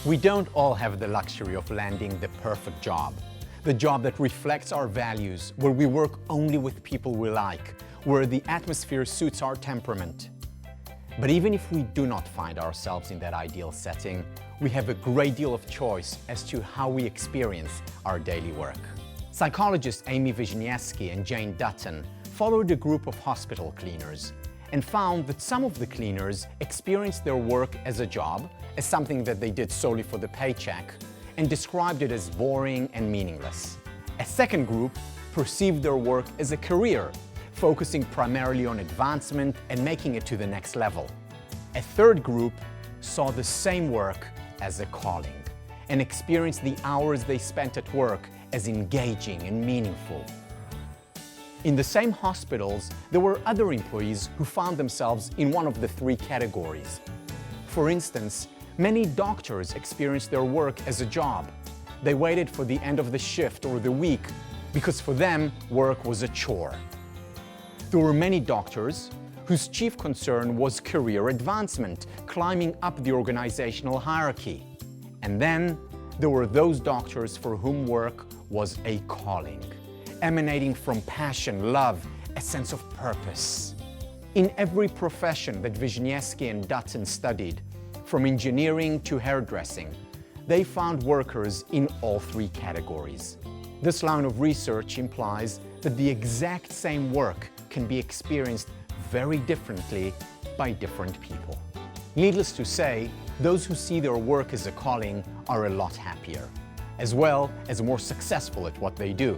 We don't all have the luxury of landing the perfect job. The job that reflects our values, where we work only with people we like, where the atmosphere suits our temperament. But even if we do not find ourselves in that ideal setting, we have a great deal of choice as to how we experience our daily work. Psychologists Amy Wisniewski and Jane Dutton followed a group of hospital cleaners and found that some of the cleaners experienced their work as a job, as something that they did solely for the paycheck, and described it as boring and meaningless. A second group perceived their work as a career, focusing primarily on advancement and making it to the next level. A third group saw the same work as a calling and experienced the hours they spent at work as engaging and meaningful. In the same hospitals, there were other employees who found themselves in one of the three categories. For instance, many doctors experienced their work as a job. They waited for the end of the shift or the week because for them, work was a chore. There were many doctors whose chief concern was career advancement, climbing up the organizational hierarchy. And then there were those doctors for whom work was a calling, emanating from passion, love, a sense of purpose. In every profession that Wisniewski and Dutton studied, from engineering to hairdressing, they found workers in all three categories. This line of research implies that the exact same work can be experienced very differently by different people. Needless to say, those who see their work as a calling are a lot happier, as well as more successful at what they do.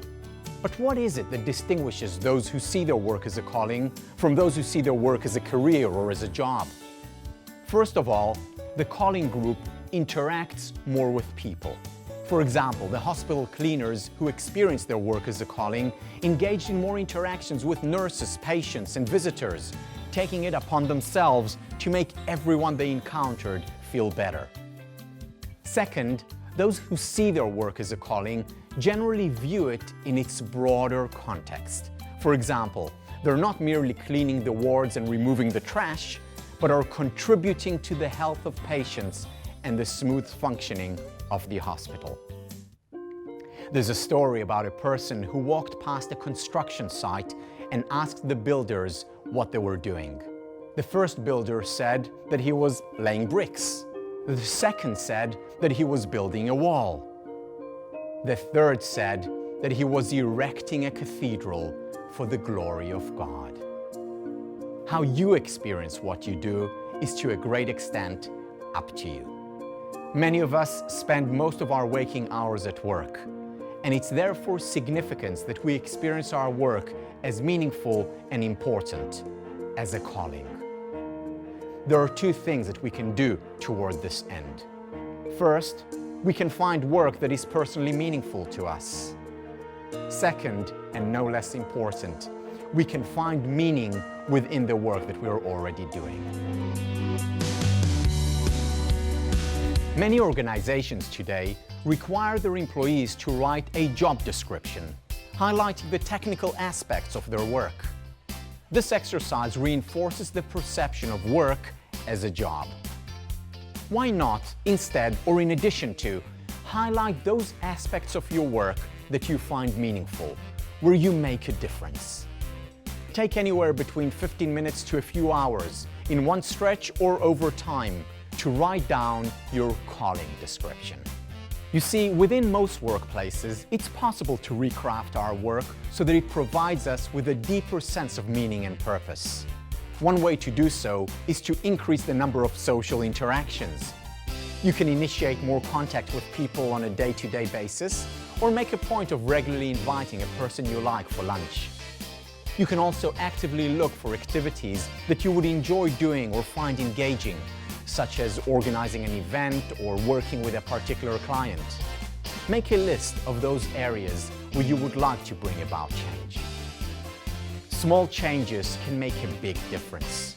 But what is it that distinguishes those who see their work as a calling from those who see their work as a career or as a job? First of all, the calling group interacts more with people. For example, the hospital cleaners who experienced their work as a calling engaged in more interactions with nurses, patients, and visitors, taking it upon themselves to make everyone they encountered feel better. Second, those who see their work as a calling generally view it in its broader context. For example, they're not merely cleaning the wards and removing the trash, but are contributing to the health of patients and the smooth functioning of the hospital. There's a story about a person who walked past a construction site and asked the builders what they were doing. The first builder said that he was laying bricks. The second said that he was building a wall. The third said that he was erecting a cathedral for the glory of God. How you experience what you do is to a great extent up to you. Many of us spend most of our waking hours at work, and it's therefore significant that we experience our work as meaningful and important, as a calling. There are two things that we can do toward this end. First, we can find work that is personally meaningful to us. Second, and no less important, we can find meaning within the work that we are already doing. Many organizations today require their employees to write a job description, highlighting the technical aspects of their work. This exercise reinforces the perception of work as a job. Why not, instead or in addition to, highlight those aspects of your work that you find meaningful, where you make a difference? Take anywhere between 15 minutes to a few hours, in one stretch or over time, to write down your calling description. You see, within most workplaces, it's possible to recraft our work so that it provides us with a deeper sense of meaning and purpose. One way to do so is to increase the number of social interactions. You can initiate more contact with people on a day-to-day basis, or make a point of regularly inviting a person you like for lunch. You can also actively look for activities that you would enjoy doing or find engaging, such as organizing an event or working with a particular client. Make a list of those areas where you would like to bring about change. Small changes can make a big difference.